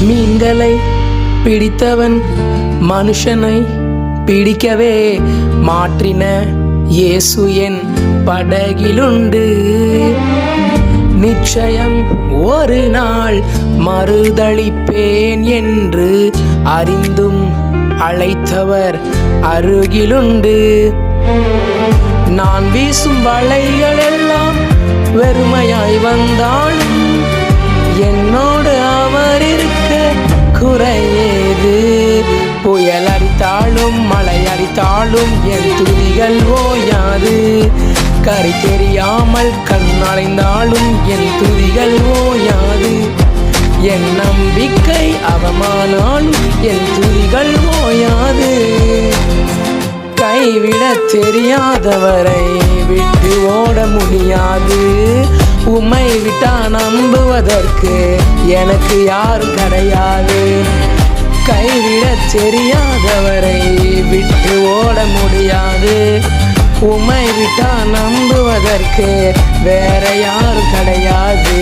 மீன்களை பிடித்தவன் மனுஷனை பிடிக்கவே மாற்றின இயேசு என் படகிலுண்டு. நிச்சயம் ஒரு நாள் மறுதளிப்பேன் என்று அறிந்தும் அழைத்தவர் அருகிலுண்டு. நான் வீசும் வலைகள் எல்லாம் வெறுமையாய் வந்தாலும் என்னோடு அவர் இருக்க குறையேது. புயல் அடித்தாலும் மழை அடித்தாலும் என் துதிகள் ஓயாது. கரை தெரியாமல் கண்ணடைந்தாலும் என் துதிகள் ஓயாது. என் நம்பிக்கை அவமானாலும் என் துதிகள் ஓயாது. கைவிட தெரியாதவரை விட்டு ஓட முடியாது. உம்மை விட்டா நம்புவதற்கு எனக்கு யாரும் கிடையாது. கைவிட தெரியாதவரை விட்டு ஓட முடியாது. உம்மை விட்டா நம்புவதற்கு வேற யாரும் கிடையாது.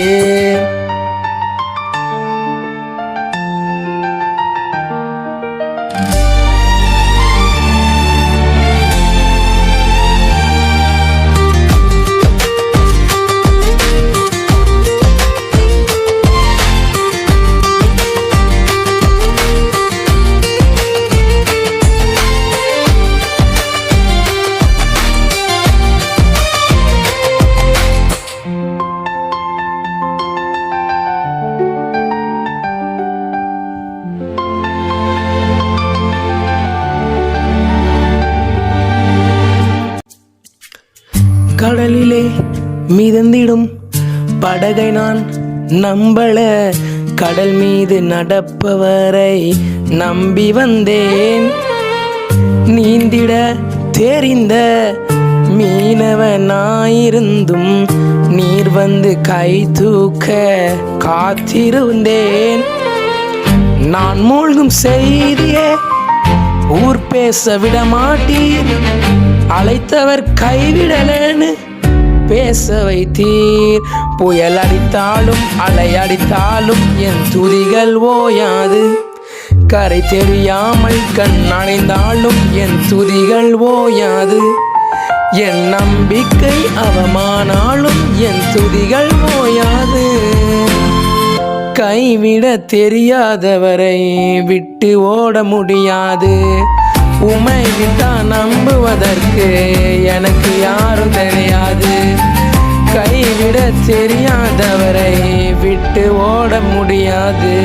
கடலிலே மிதந்திடும் படகை நான் நம்பல. கடல் மீது நடப்பவரை நம்பி வந்தேன். நீந்திட தெரிந்த மீனவனாயிருந்தும் நீர் வந்து கை தூக்க காத்திருந்தேன். நான் மூழ்கும் செய்தியே ஊர் பேச விட மாட்டீர். அழைத்தவர் கைவிடலன்னு பேச வைத்தீர். புயல் அடித்தாலும் அலை அடித்தாலும் என் துதிகள் ஓயாது. கரை தெரியாமல் கண் அணைந்தாலும் என் துதிகள் ஓயாது. என் நம்பிக்கை அவமானாலும் என் துதிகள் ஓயாது. கைவிட தெரியாதவரை விட்டு ஓட முடியாது. உம்மை விட்டா நம்புவதற்கு எனக்கு யாரும் தெரியாது. கைவிட தெரியாதவரை விட்டு ஓட முடியாது.